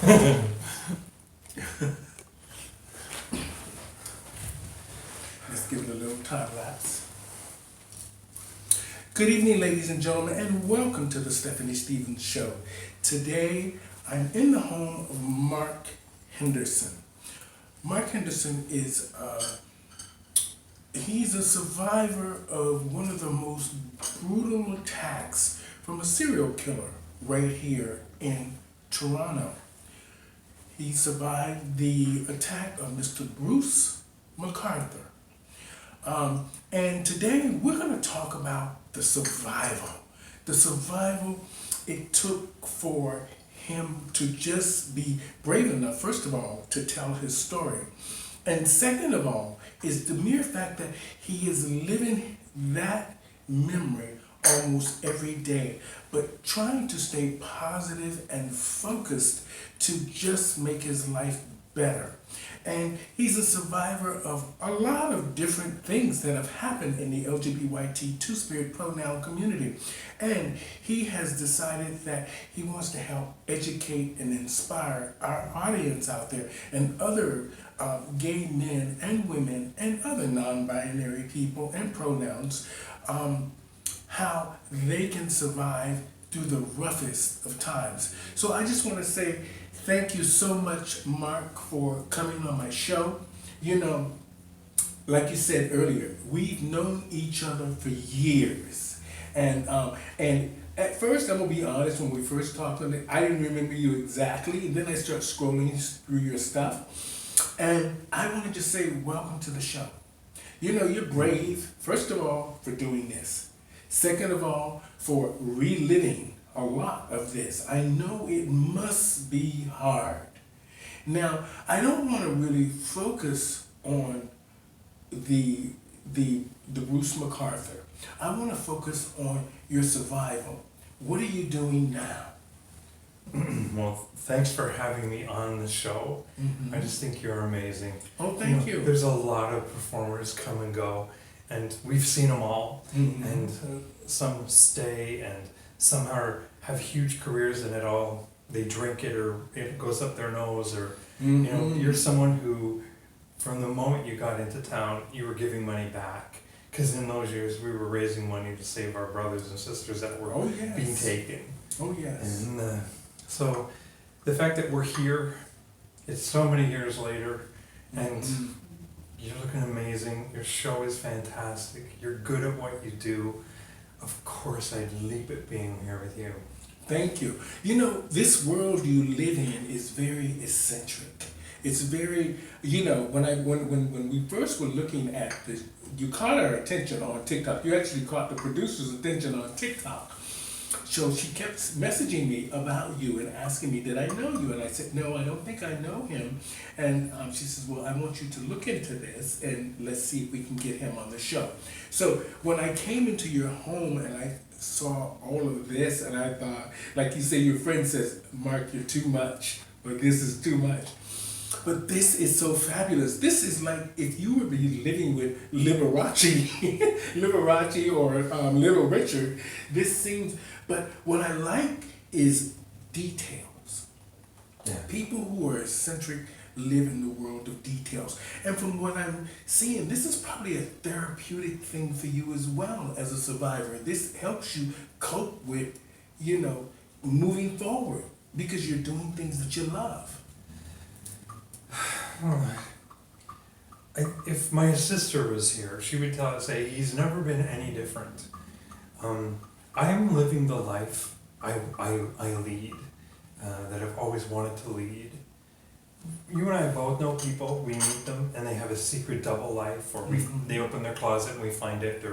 Let's give it a little time lapse. Good evening, ladies and gentlemen, and welcome to the Stephanie Stevens Show. Today, I'm in the home of Mark Henderson. Mark Henderson is he's a survivor of one of the most brutal attacks from a serial killer right here in Toronto. He survived the attack of Mr. Bruce McArthur. And today we're going to talk about the survival. The survival it took for him to just be brave enough, first of all, to tell his story. And second of all, is the mere fact that he is living that memory almost every day, but trying to stay positive and focused to just make his life better. And he's a survivor of a lot of different things that have happened in the LGBT two-spirit pronoun community. And he has decided that he wants to help educate and inspire our audience out there and other gay men and women and other non-binary people and pronouns, how they can survive through the roughest of times. So I just want to say thank you so much, Mark, for coming on my show. You know, like you said earlier, we've known each other for years. And at first, I'm going to be honest, when we first talked on it, I didn't remember you exactly. And then I started scrolling through your stuff. And I want to just say welcome to the show. You know, you're brave, first of all, for doing this. Second of all, for reliving a lot of this. I know it must be hard. Now, I don't want to really focus on the Bruce McArthur. I want to focus on your survival. What are you doing now? Well, thanks for having me on the show. Mm-hmm. I just think you're amazing. Oh, thank you. There's a lot of performers come and go, and we've seen them all. Mm-hmm. And some stay, and some have huge careers, and they drink it, or it goes up their nose, or Mm-hmm. you know, you're someone who, from the moment you got into town, you were giving money back. Because in those years, we were raising money to save our brothers and sisters that were being taken. Oh, yes. And so the fact that we're here, it's so many years later, and you're looking amazing. Your show is fantastic. You're good at what you do. Of course, I'd leap at being here with you. Thank you. You know, this world you live in is very eccentric. It's very, you know, when we first were looking at this, you caught our attention on TikTok. You actually caught the producer's attention on TikTok. So she kept messaging me about you and asking me, did I know you? And I said, no, I don't think I know him. And she says, well, I want you to look into this and let's see if we can get him on the show. So when I came into your home and I saw all of this, and I thought, like you say, your friend says, Mark, you're too much, or this is too much. But this is so fabulous. This is like if you were living with Liberace, Liberace or Little Richard. This seems, but what I like is details. Yeah. People who are eccentric live in the world of details. And from what I'm seeing, this is probably a therapeutic thing for you as well as a survivor. This helps you cope with, you know, moving forward because you're doing things that you love. If my sister was here, she would say he's never been any different. I am living the life I lead, that I've always wanted to lead. You and I both know people, we meet them, and they have a secret double life, or they open their closet and we find it,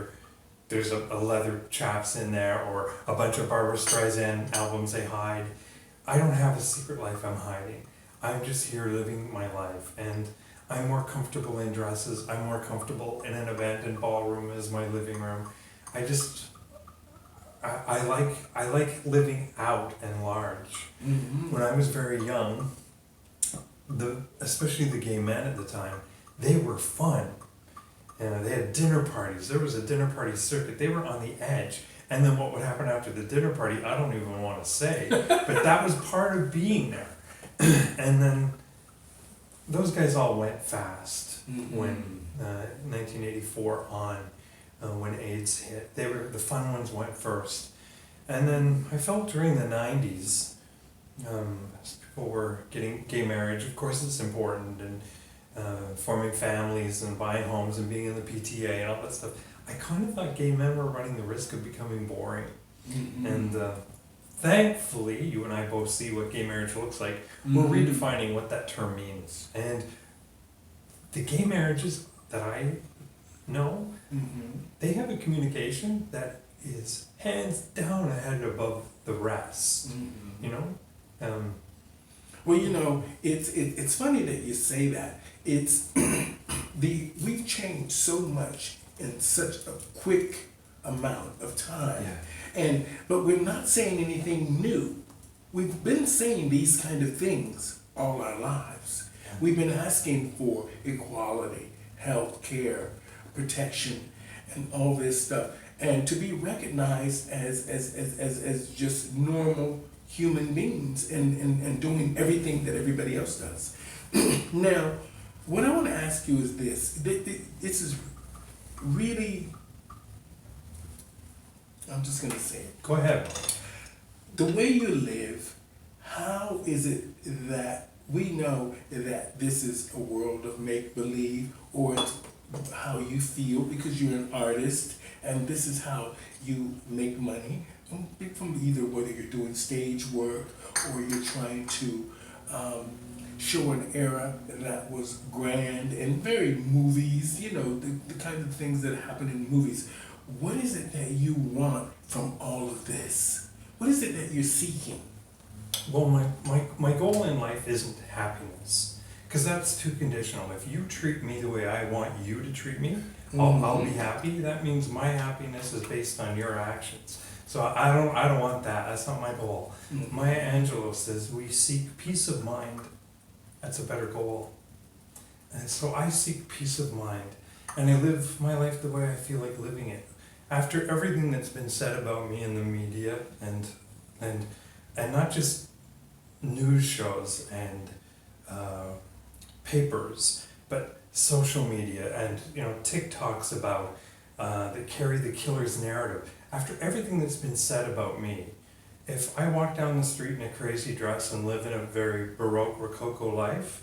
there's a leather chaps in there, or a bunch of Barbra Streisand albums they hide. I don't have a secret life I'm hiding. I'm just here living my life, and I'm more comfortable in dresses. I'm more comfortable in an abandoned ballroom as my living room. I like living out and large. Mm-hmm. When I was very young, especially the gay men at the time, they were fun. And they had dinner parties. There was a dinner party circuit. They were on the edge. And then what would happen after the dinner party, I don't even want to say. But that was part of being there. And then those guys all went fast Mm-hmm. when 1984 on, when AIDS hit. The fun ones went first. And then I felt during the 90s, as people were getting gay marriage, of course it's important, and forming families and buying homes and being in the PTA and all that stuff. I kind of thought gay men were running the risk of becoming boring. Mm-hmm. And thankfully, you and I both see what gay marriage looks like. Mm-hmm. We're redefining what that term means. And the gay marriages that I know, Mm-hmm. they have a communication that is hands down ahead above the rest. Mm-hmm. You know? Well, you know, it's funny that you say that. It's we've changed so much in such a quick amount of time, but we're not saying anything new. We've been saying these kind of things all our lives. We've been asking for equality, health care, protection, and all this stuff, and to be recognized as just normal human beings and doing everything that everybody else does. Now, what I want to ask you is this. This is really, I'm just going to say it. Go ahead. The way you live, how is it that we know that this is a world of make-believe, or it's how you feel because you're an artist and this is how you make money, from either whether you're doing stage work or you're trying to show an era that was grand and very movies, you know, the kind of things that happen in movies. What is it that you want from all of this? What is it that you're seeking? Well, my goal in life isn't happiness, because that's too conditional. If you treat me the way I want you to treat me, I'll be happy. That means my happiness is based on your actions. So I don't want that. That's not my goal. Mm-hmm. Maya Angelou says we seek peace of mind. That's a better goal. And so I seek peace of mind, and I live my life the way I feel like living it. After everything that's been said about me in the media, and not just news shows and papers, but social media and TikToks about that carry the killer's narrative. After everything that's been said about me, if I walk down the street in a crazy dress and live in a very Baroque Rococo life,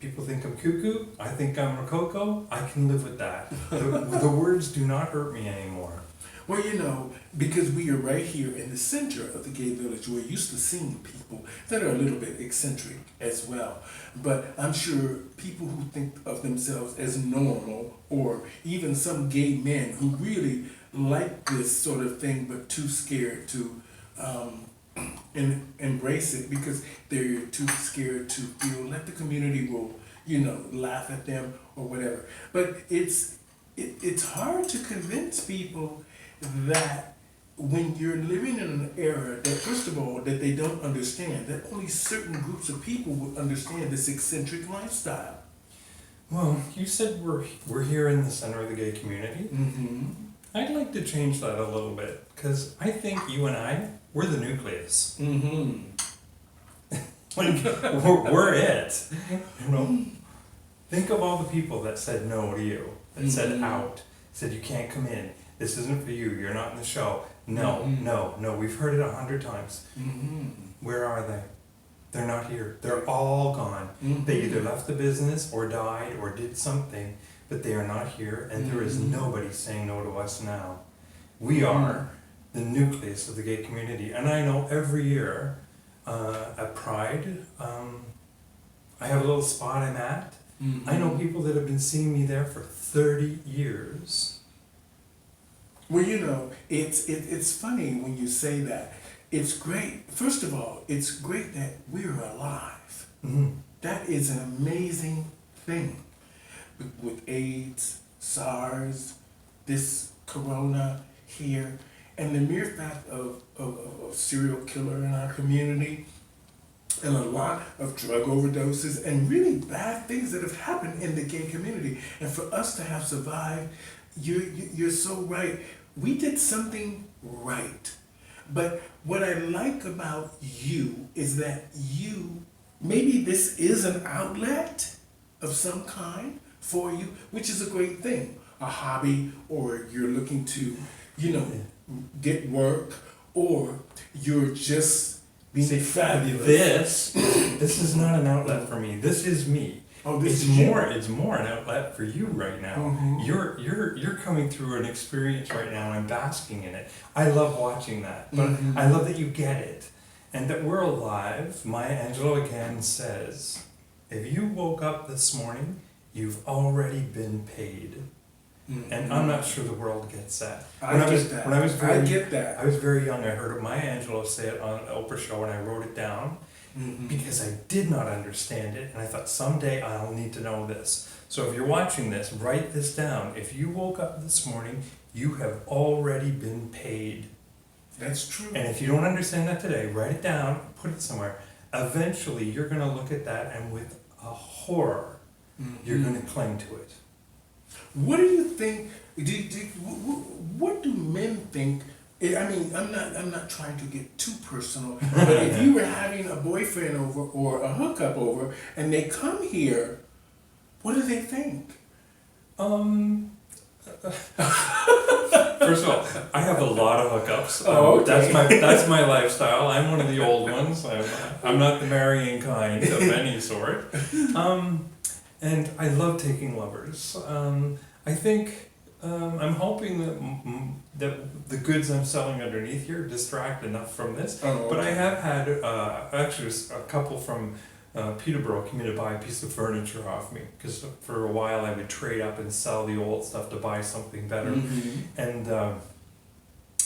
people think I'm cuckoo, I think I'm Rococo, I can live with that. The words do not hurt me anymore. Well, you know, because we are right here in the center of the gay village, we're used to seeing people that are a little bit eccentric as well. But I'm sure people who think of themselves as normal, or even some gay men who really like this sort of thing but too scared to embrace it because they're too scared to feel like the community will, laugh at them or whatever. But it's hard to convince people that when you're living in an era that, first of all, that they don't understand, that only certain groups of people would understand this eccentric lifestyle. Well, you said we're here in the center of the gay community. Mm-hmm. I'd like to change that a little bit, because I think you and I, we're the nucleus. Mm-hmm. We're it. Think of all the people that said no to you, that said out, said you can't come in, this isn't for you, you're not in the show. No, no, we've heard it 100 times. Mm-hmm. Where are they? They're not here. They're all gone. Mm-hmm. They either left the business or died or did something, but they are not here, and there is nobody saying no to us now. We are the nucleus of the gay community, and I know every year at Pride, I have a little spot I'm at. Mm-hmm. I know people that have been seeing me there for 30 years. Well, it's funny when you say that. It's great. First of all, it's great that we're alive. Mm-hmm. That is an amazing thing. With AIDS, SARS, this corona here, and the mere fact of a serial killer in our community, and a lot of drug overdoses, and really bad things that have happened in the gay community. And for us to have survived, you're so right. We did something right. But what I like about you is that you maybe this is an outlet of some kind for you, which is a great thing. A hobby, or you're looking to, you know, get work, or you're just being fabulous. This is not an outlet for me. This is me. Oh, this It's is more. It's more an outlet for you right now. Mhm. You're coming through an experience right now and basking in it. I love watching that, but Mhm. I love that you get it, and that we're alive. Maya Angelou again says, "If you woke up this morning, you've already been paid." Mhm. And I'm not sure the world gets that. I get that. When I was very, I get that. I was very young, I heard Maya Angelou say it on an Oprah show, and I wrote it down Mhm. because I did not understand it, and I thought someday I'll need to know this. So if you're watching this, write this down. If you woke up this morning, you have already been paid. That's true. And if you don't understand that today, write it down, put it somewhere. Eventually, you're going to look at that, and with a horror, you're Mhm. going to cling to it. What do you think? What do men think? I mean, I'm not trying to get too personal, but if you were having a boyfriend over or a hookup over, and they come here, what do they think? First of all, I have a lot of hookups. Oh, okay. That's my lifestyle. I'm one of the old ones. I'm not the marrying kind of any sort. And I love taking lovers. I think I'm hoping that the goods I'm selling underneath here distract enough from this. Oh, But I okay. have had actually a couple from Peterborough came in to buy a piece of furniture off me, because for a while I would trade up and sell the old stuff to buy something better. Mhm. And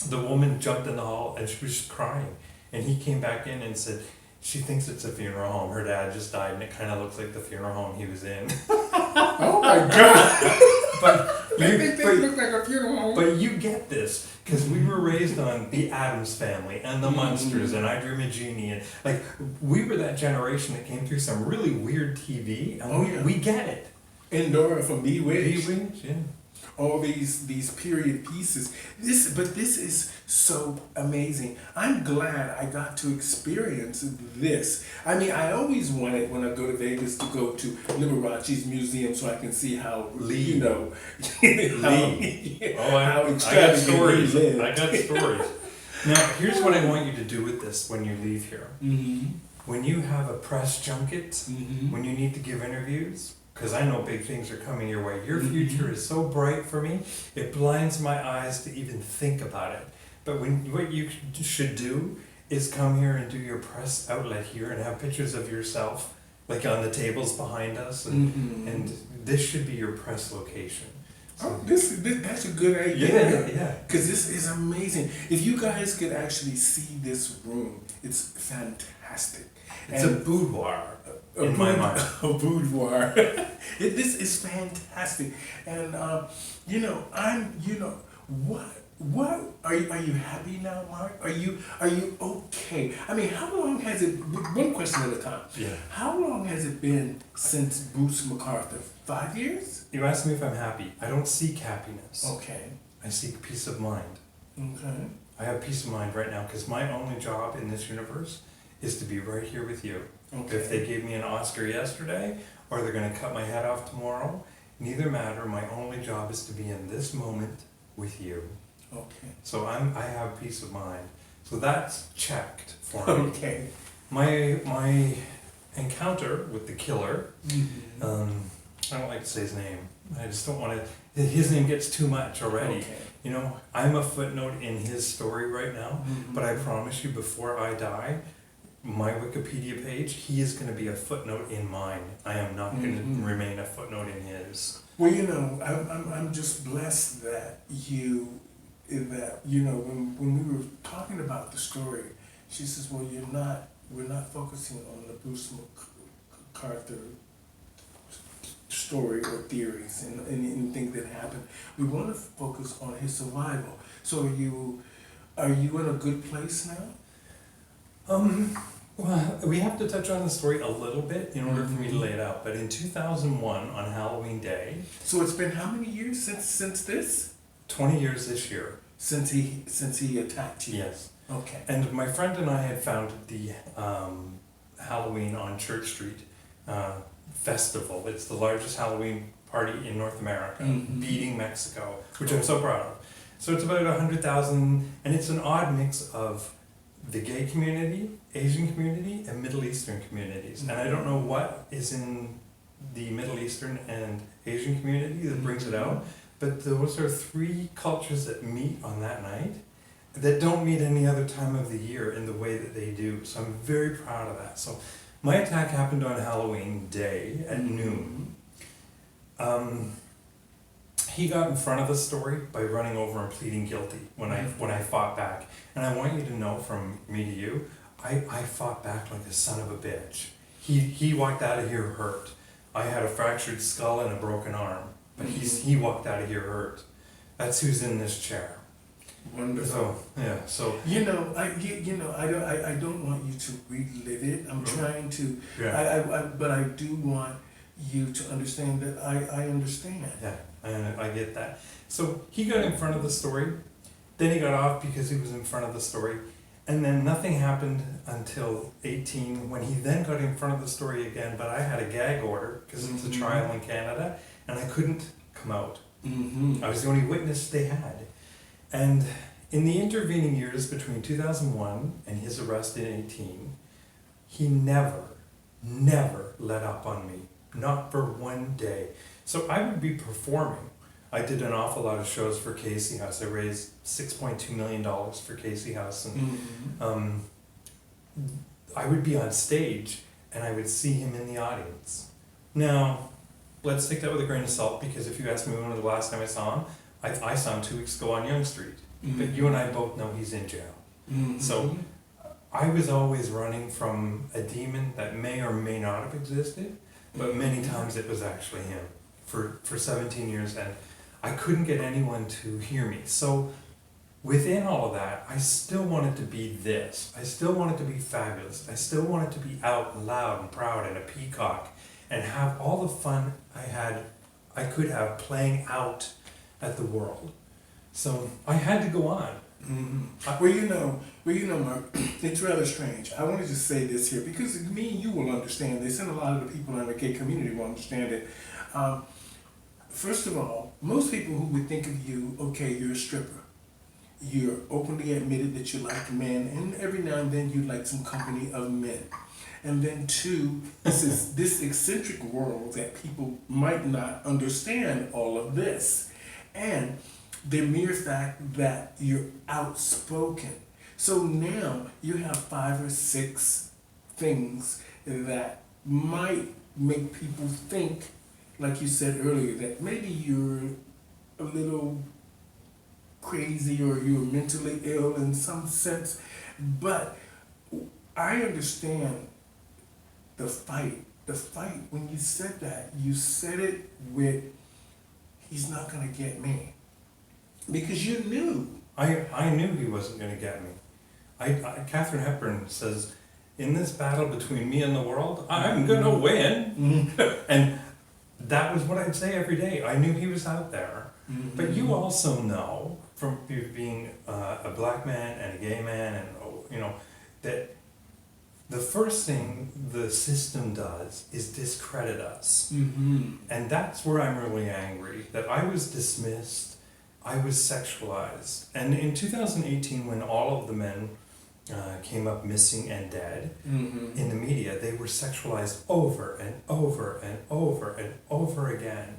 the woman jumped in the hall and she was just crying. And he came back in and said, she thinks it's a funeral home. Her dad just died and it kind of looks like the funeral home he was in. Oh my God! But They think they look like a funeral home. But you get this, because we were raised on the Addams Family and the Munsters and I Dream of Jeannie, and like we were that generation that came through some really weird TV, and Oh, yeah. we get it. And Dora from Bewitched. Bewitched, yeah. All these period pieces. This is so amazing. I'm glad I got to experience this. I mean, I always wanted, when I go to Vegas, to go to Liberace's museum so I can see how you know how I got extravagant stories. he lived. I got stories. Now, here's what I want you to do with this when you leave here. Mm-hmm. When you have a press junket, Mm-hmm. when you need to give interviews, because I know big things are coming your way. Your Mhm. future is so bright for me, it blinds my eyes to even think about it. But what you should do is come here and do your press outlet here and have pictures of yourself, like on the tables behind us, Mm-hmm. and this should be your press location. Oh, that's a good idea. Yeah. Because this is amazing. If you guys could actually see this room, it's fantastic. It's a boudoir. In my mind. A boudoir. This is fantastic. And, what, are you happy now, Mark? Are you okay? I mean, how long has it, one question at a time. Yeah. How long has it been since Bruce MacArthur? 5 years? You asked me if I'm happy. I don't seek happiness. Okay. I seek peace of mind. Okay. I have peace of mind right now because my only job in this universe is to be right here with you. Okay. If they gave me an Oscar yesterday or they're going to cut my head off tomorrow, neither matter. My only job is to be in this moment with you. Okay. So I have peace of mind. So that's checked for me. Okay. My encounter with the killer, Mm-hmm. I don't like to say his name. I just don't want to, his name gets too much already. Okay. You know, I'm a footnote in his story right now, Mhm. but I promise you before I die, my Wikipedia page, he is going to be a footnote in mine. I am not going to Mhm. remain a footnote in his. Well, I'm just blessed that when we were talking about the story, she says, well, we're not focusing on the Bruce MacArthur story or theories and anything that happened. We want to focus on his survival. So are you in a good place now? Well, we have to touch on the story a little bit in order for me to lay it out. But in 2001, on Halloween Day, So it's been how many years since this? 20 years this year. Since he attacked you? Yes. Okay. And my friend and I had found the Halloween on Church Street festival. It's the largest Halloween party in North America, beating Mexico, which I'm so proud of. So it's about 100,000, and it's an odd mix of the gay community, Asian community, and Middle Eastern communities. And I don't know what is in the Middle Eastern and Asian community that brings it out, but those are three cultures that meet on that night that don't meet any other time of the year in the way that they do. So I'm very proud of that. So my attack happened on Halloween day at noon. He got in front of the story by running over and pleading guilty when I fought back. And I want you to know from me to you, I fought back like a son of a bitch. He walked out of here hurt. I had a fractured skull and a broken arm, but he walked out of here hurt. That's who's in this chair. Wonderful. So, yeah. So I don't want you to relive it. I'm trying to. yeah. But I do want you to understand that I understand. Yeah, I get that. So he got in front of the story, then he got off because he was in front of the story, and then nothing happened until 18 when he then got in front of the story again, but I had a gag order because it's a trial in Canada and I couldn't come out. I was the only witness they had. And in the intervening years between 2001 and his arrest in 18, he never let up on me. Not for one day. So I would be performing. I did an awful lot of shows for Casey House. I raised $6.2 million for Casey House. And I would be on stage and I would see him in the audience. Now, let's take that with a grain of salt, because if you ask me when was the last time I saw him, I saw him 2 weeks ago on Yonge Street. But you and I both know he's in jail. So I was always running from a demon that may or may not have existed. But many times it was actually him for 17 years, and I couldn't get anyone to hear me. So within all of that, I still wanted to be this. I still wanted to be fabulous. I still wanted to be out and loud and proud and a peacock and have all the fun I could have playing out at the world. So I had to go on. Well, you know, Mark, it's rather strange. I want to just say this here because me and you will understand this, and a lot of the people in the gay community will understand it. First of all, most people who would think of you, okay, you're a stripper. You're openly admitted that you like men, and every now and then you like some company of men. And then two, this is this eccentric world that people might not understand all of this. And the mere fact that you're outspoken. So now you have 5 or 6 things that might make people think, like you said earlier, that maybe you're a little crazy or you're mentally ill in some sense. But I understand the fight. The fight, when you said that, you said it with, he's not gonna get me. Because you knew. I knew he wasn't going to get me. Katharine Hepburn says, in this battle between me and the world, I'm going to win. And that was what I'd say every day. I knew he was out there. But you also know, from being a black man and a gay man, and you know, that the first thing the system does is discredit us. And that's where I'm really angry, that I was dismissed. I was sexualized. And in 2018, when all of the men came up missing and dead in the media, they were sexualized over and over and over and over again,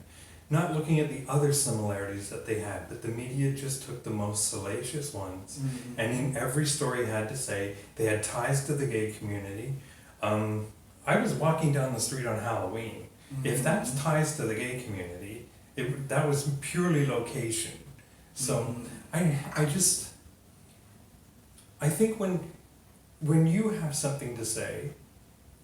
not looking at the other similarities that they had, but the media just took the most salacious ones. And in every story had to say they had ties to the gay community. I was walking down the street on Halloween. If that's ties to the gay community, that was purely location. So I think when you have something to say,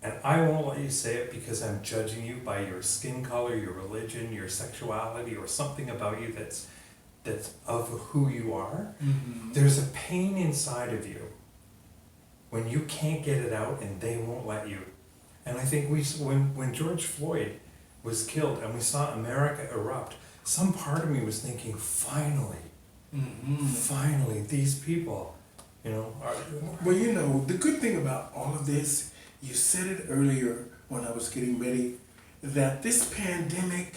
and I won't let you say it because I'm judging you by your skin color, your religion, your sexuality, or something about you that's of who you are, there's a pain inside of you when you can't get it out and they won't let you. And I think when George Floyd was killed and we saw America erupt, some part of me was thinking, finally, finally, these people, you know, are... Well, you know, the good thing about all of this, You said it earlier when I was getting ready that this pandemic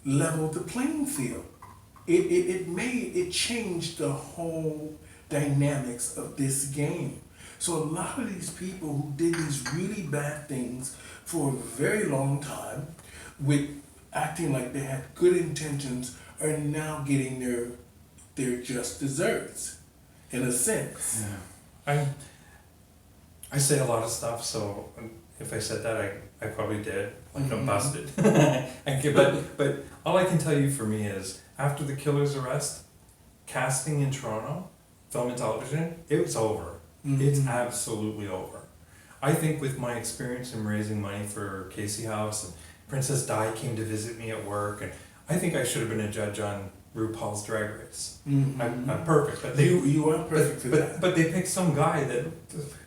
leveled the playing field. It changed the whole dynamics of this game. So a lot of these people who did these really bad things for a very long time, with acting like they had good intentions, are now getting their just desserts, in a sense. Yeah. I say a lot of stuff, so if I said that, I probably did. Like I'm busted. But all I can tell you for me is, after the killer's arrest, casting in Toronto, film and television, it was over. It's absolutely over. I think with my experience in raising money for Casey House, and Princess Di came to visit me at work, and I think I should have been a judge on RuPaul's Drag Race. I'm perfect, but you are perfect for that. But they picked some guy that,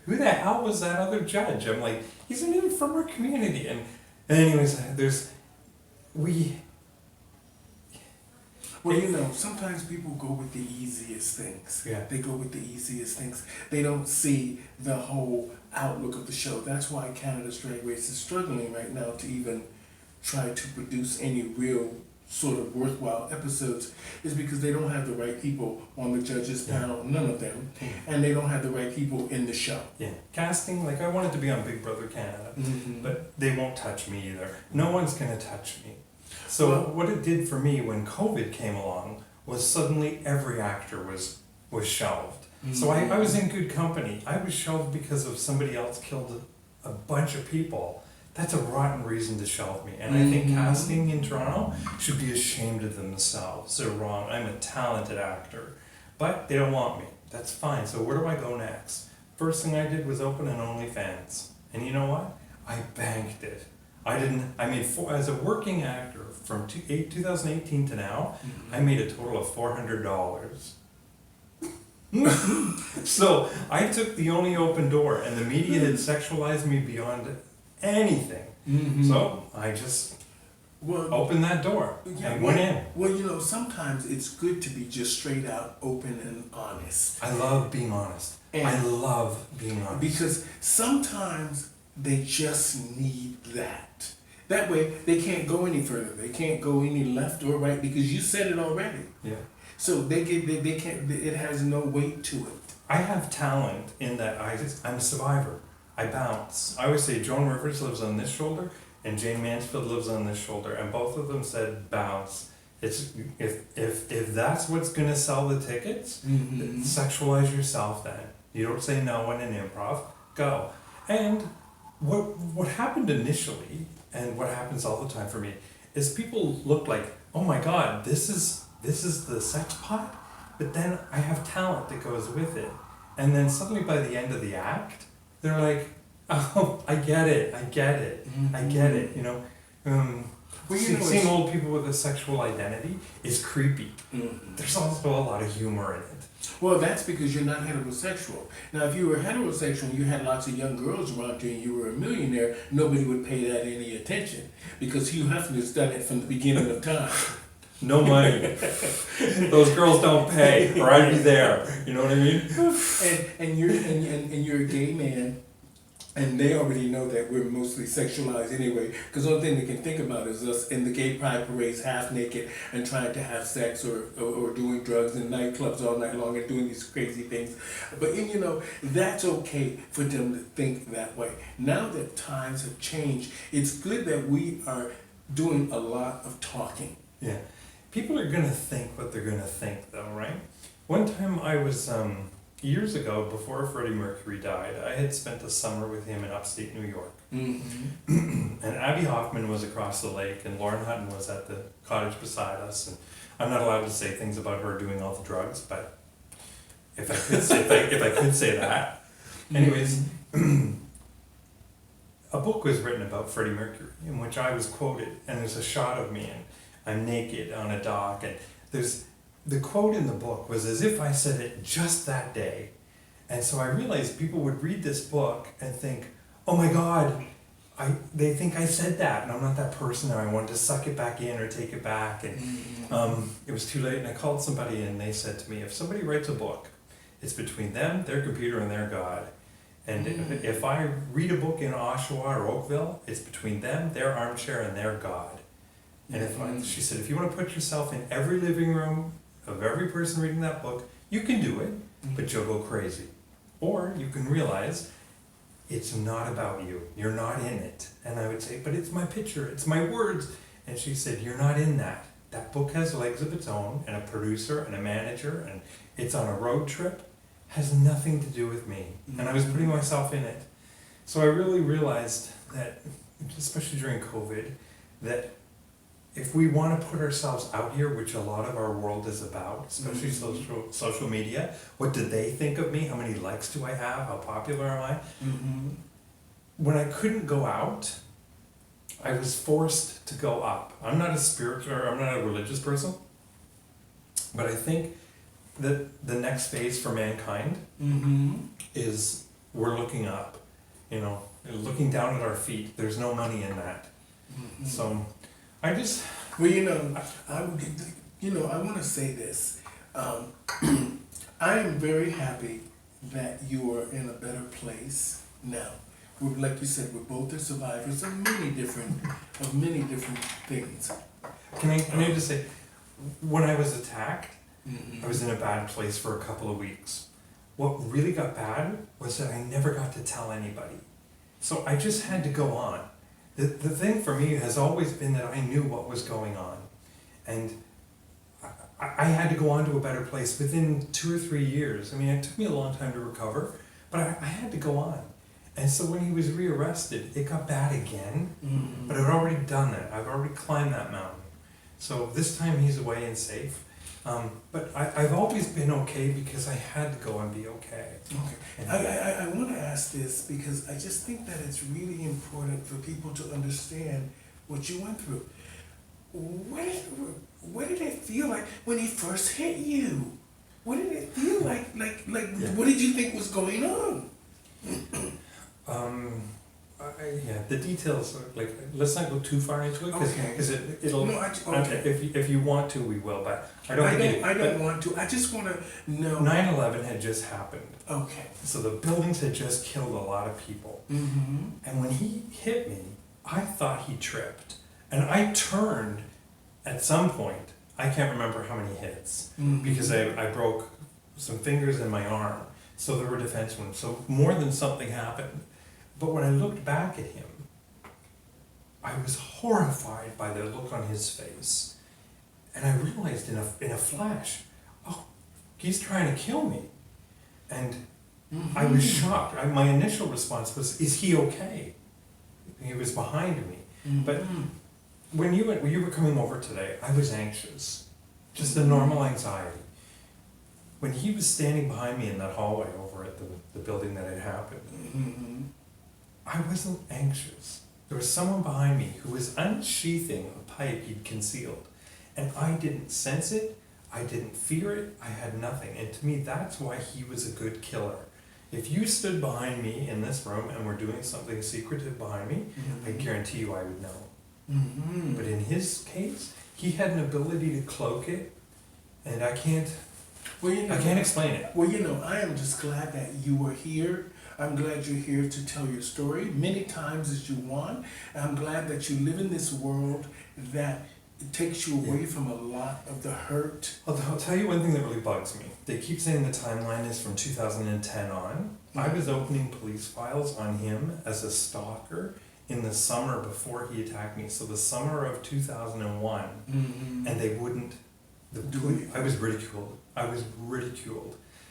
who the hell was that other judge? I'm like, he's not even from our community. And anyways, Well, you know, sometimes people go with the easiest things. Yeah. They go with the easiest things. They don't see the whole outlook of the show. That's why Canada's Drag Race is struggling right now to even try to produce any real sort of worthwhile episodes, is because they don't have the right people on the judges panel, none of them, and they don't have the right people in the show. Yeah, casting, like I wanted to be on Big Brother Canada, but they won't touch me either. No one's gonna touch me. So what it did for me when COVID came along was suddenly every actor was shelved. So I was in good company. I was shelved because of somebody else killed a bunch of people. That's a rotten reason to shelve me. And I think casting in Toronto should be ashamed of themselves. They're wrong. I'm a talented actor. But they don't want me. That's fine. So where do I go next? First thing I did was open an OnlyFans. And you know what? I banked it. As a working actor from 2018 to now, I made a total of $400. So I took the only open door, and the media had sexualized me beyond anything. So I just opened that door and went in. Well, you know, sometimes it's good to be just straight out open and honest. I love being honest. I love being honest. Because sometimes they just need that. That way, they can't go any further. They can't go any left or right, because you said it already. Yeah. So they can't. It has no weight to it. I have talent in that I'm a survivor. I bounce. I always say Joan Rivers lives on this shoulder and Jane Mansfield lives on this shoulder, and both of them said bounce. It's if that's what's gonna sell the tickets, sexualize yourself then. You don't say no in an improv. Go. And what happened initially, and what happens all the time for me, is people look like, oh my God, this is the sex pot, but then I have talent that goes with it. And then suddenly by the end of the act, they're like, oh, I get it, you know. Seeing old people with a sexual identity is creepy. There's also a lot of humor in it. Well, that's because you're not heterosexual. Now, if you were heterosexual and you had lots of young girls around you and you were a millionaire, nobody would pay that any attention, because Hugh Hefner's done it from the beginning of time. No money. Those girls don't pay, or I'd be there. You know what I mean? And you're a gay man, and they already know that we're mostly sexualized anyway, because the only thing they can think about is us in the gay pride parades half naked and trying to have sex or doing drugs in nightclubs all night long and doing these crazy things. But you know, that's okay for them to think that way. Now that times have changed, it's good that we are doing a lot of talking. Yeah. People are gonna think what they're gonna think, though, right? One time I was, years ago, before Freddie Mercury died, I had spent a summer with him in upstate New York. And Abby Hoffman was across the lake, and Lauren Hutton was at the cottage beside us. And I'm not allowed to say things about her doing all the drugs, but if I could say that. Anyways, a book was written about Freddie Mercury, in which I was quoted, and there's a shot of me, and I'm naked on a dock, and the quote in the book was as if I said it just that day. And so I realized people would read this book and think, oh my God, they think I said that, and I'm not that person, and I wanted to suck it back in or take it back. And it was too late, and I called somebody, and they said to me, if somebody writes a book, it's between them, their computer, and their God. And if I read a book in Oshawa or Oakville, it's between them, their armchair, and their God. And she said, if you want to put yourself in every living room of every person reading that book, you can do it, but you'll go crazy. Or you can realize it's not about you. You're not in it. And I would say, but it's my picture, it's my words. And she said, you're not in that. That book has legs of its own, and a producer and a manager, and it's on a road trip. Has nothing to do with me. And I was putting myself in it. So I really realized that, especially during COVID, that if we want to put ourselves out here, which a lot of our world is about, especially social media, what do they think of me? How many likes do I have? How popular am I? When I couldn't go out, I was forced to go up. I'm not a religious person, but I think that the next phase for mankind is we're looking up, looking down at our feet. There's no money in that. So I just... Well, I want to say this. I am very happy that you are in a better place now. Like you said, we're both the survivors of many different things. Can I just say, when I was attacked, I was in a bad place for a couple of weeks. What really got bad was that I never got to tell anybody. So I just had to go on. The thing for me has always been that I knew what was going on. And I had to go on to a better place within 2 or 3 years. I mean, it took me a long time to recover, but I had to go on. And so when he was rearrested, it got bad again, but I'd already done that. I've already climbed that mountain. So this time he's away and safe. But I've always been okay because I had to go and be okay. Okay. I want to ask this because I just think that it's really important for people to understand what you went through. What did it feel like when he first hit you? What did it feel like? What did you think was going on? The details, let's not go too far into it, because it'll... No, okay. If you want to, we will, but I don't want to. I just want to know. 9/11 had just happened. Okay. So the buildings had just killed a lot of people. And when he hit me, I thought he tripped. And I turned at some point, I can't remember how many hits, because I broke some fingers in my arm. So there were defense wounds. So more than something happened. But when I looked back at him, I was horrified by the look on his face. And I realized in a flash, oh, he's trying to kill me. And I was shocked. My initial response was, is he okay? He was behind me. But when you were coming over today, I was anxious. Just a normal anxiety. When he was standing behind me in that hallway over at the building that had happened, I wasn't anxious. There was someone behind me who was unsheathing a pipe he'd concealed. And I didn't sense it, I didn't fear it, I had nothing. And to me, that's why he was a good killer. If you stood behind me in this room and were doing something secretive behind me, I guarantee you I would know. But in his case, he had an ability to cloak it, and I can't explain it. Well, I am just glad that you were here. I'm glad you're here to tell your story many times as you want. I'm glad that you live in this world that takes you away from a lot of the hurt. I'll tell you one thing that really bugs me. They keep saying the timeline is from 2010 on. I was opening police files on him as a stalker in the summer before he attacked me. So the summer of 2001. And they wouldn't. I was ridiculed.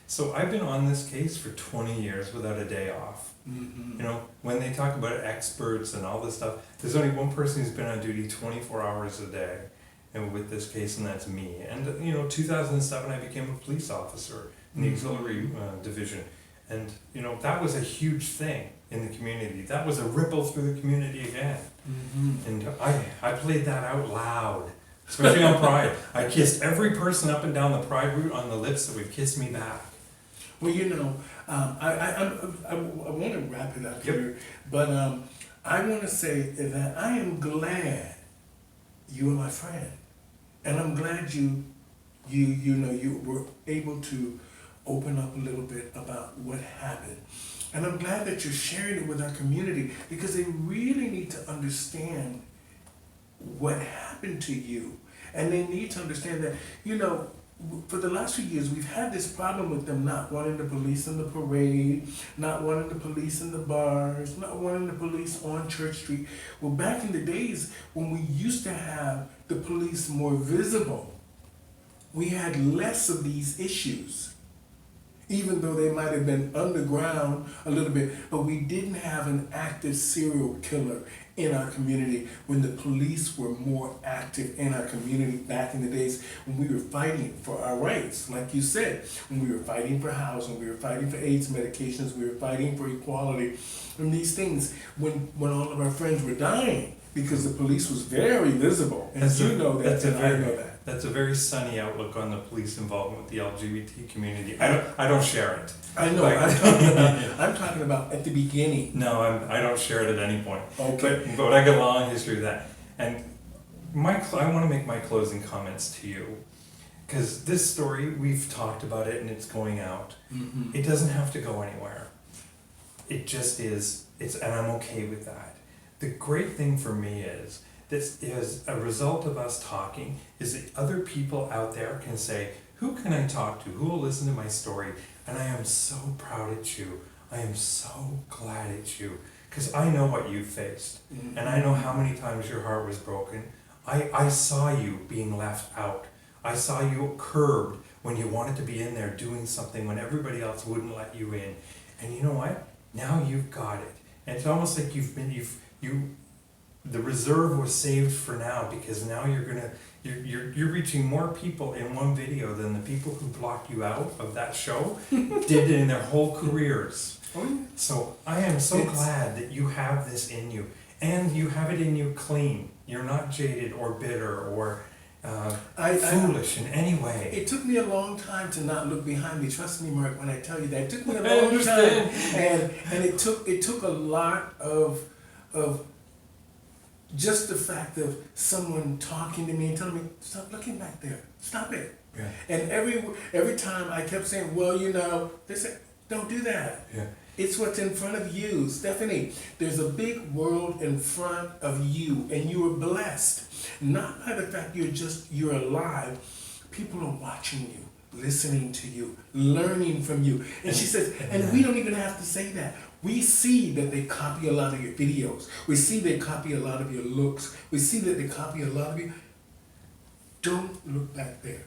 So I've been on this case for 20 years without a day off. When they talk about experts and all this stuff, there's only one person who's been on duty 24 hours a day and with this case, and that's me. And 2007 I became a police officer in the auxiliary division. And that was a huge thing in the community. That was a ripple through the community again. And I played that out loud. Especially on Pride. I kissed every person up and down the Pride route on the lips that would kiss me back. Well, I want to wrap it up here, but I want to say that I am glad you are my friend, and I'm glad you were able to open up a little bit about what happened. And I'm glad that you're sharing it with our community because they really need to understand what happened to you. And they need to understand that, for the last few years, we've had this problem with them not wanting the police in the parade, not wanting the police in the bars, not wanting the police on Church Street. Well, back in the days when we used to have the police more visible, we had less of these issues. Even though they might have been underground a little bit, but we didn't have an active serial killer in our community when the police were more active in our community back in the days when we were fighting for our rights. Like you said, when we were fighting for housing, we were fighting for AIDS medications, we were fighting for equality, and these things when all of our friends were dying because the police was very visible. And you know that, and I know that. That's a very sunny outlook on the police involvement with the LGBT community. I don't share it. I know. Like, I'm talking about at the beginning. No, I don't share it at any point. Okay. But I got a long history of that. And I want to make my closing comments to you. Because this story, we've talked about it and it's going out. Mm-hmm. It doesn't have to go anywhere. It just is. And I'm okay with that. The great thing for me is, this is a result of us talking, is that other people out there can say, who can I talk to? Who will listen to my story? And I am so proud at you. I am so glad at you. Because I know what you faced. Mm-hmm. And I know how many times your heart was broken. I saw you being left out. I saw you curbed when you wanted to be in there doing something when everybody else wouldn't let you in. And you know what? Now you've got it. And it's almost like the reserve was saved for now, because now you're reaching more people in one video than the people who blocked you out of that show did in their whole careers. Oh, yeah. So I am so glad that you have this in you, and you have it in you clean. You're not jaded or bitter or foolish in any way. It took me a long time to not look behind me. Trust me, Mark, when I tell you that. It took me a long time. And it took a lot of just the fact of someone talking to me and telling me, stop looking back there. Stop it. Yeah. And every time I kept saying, well, they said, don't do that. Yeah. It's what's in front of you. Stephanie, there's a big world in front of you, and you are blessed. Not by the fact you're alive. People are watching you, listening to you, learning from you. And she says, and we don't even have to say that. We see that they copy a lot of your videos. We see they copy a lot of your looks. We see that they copy a lot of you. Don't look back there.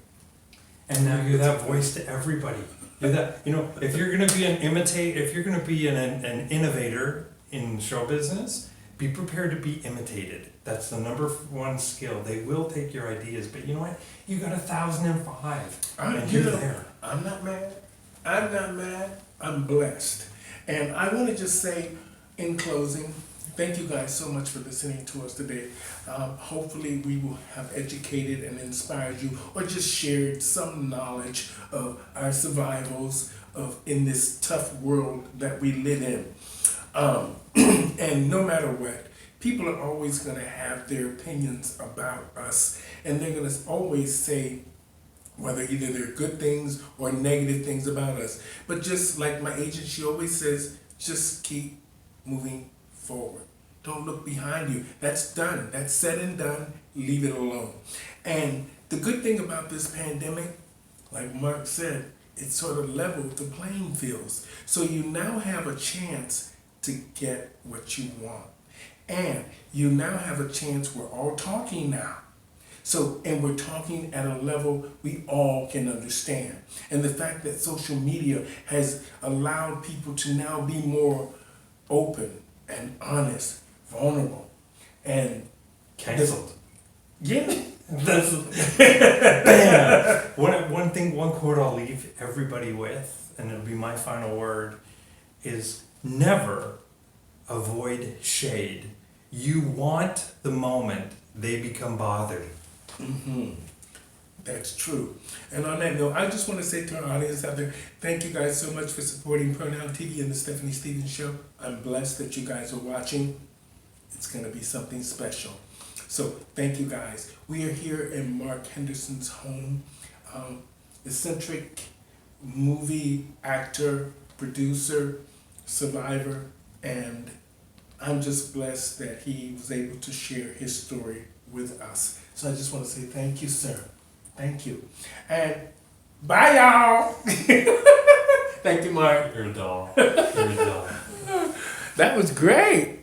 And now you're that voice to everybody. You're that, if you're going to be if you're going to be an innovator in show business, be prepared to be imitated. That's the number one skill. They will take your ideas, but you know what? You got 1,005, and you're there. I'm not mad. I'm blessed. And I want to just say, in closing, thank you guys so much for listening to us today. Hopefully we will have educated and inspired you, or just shared some knowledge of our survivals in this tough world that we live in. And no matter what, people are always going to have their opinions about us, and they're going to always say whether either they're good things or negative things about us. But just like my agent, she always says, just keep moving forward. Don't look behind you. That's done. That's said and done. Leave it alone. And the good thing about this pandemic, like Mark said, it sort of leveled the playing fields. So you now have a chance to get what you want. And you now have a chance, we're all talking now. So, and we're talking at a level we all can understand. And the fact that social media has allowed people to now be more open and honest, vulnerable, and Cancelled. Yeah. That's bam. One quote I'll leave everybody with, and it'll be my final word, is never avoid shade. You want the moment they become bothered. Mm-hmm. That's true. And on that note, I just want to say to our audience out there, thank you guys so much for supporting Pronoun TV and the Stephanie Stevens Show. I'm blessed that you guys are watching. It's going to be something special. So thank you guys. We are here in Mark Henderson's home. Eccentric movie actor, producer, survivor, and I'm just blessed that he was able to share his story with us. So I just want to say thank you, sir. Thank you. And bye, y'all. Thank you, Mark. You're a doll. You're a doll. That was great.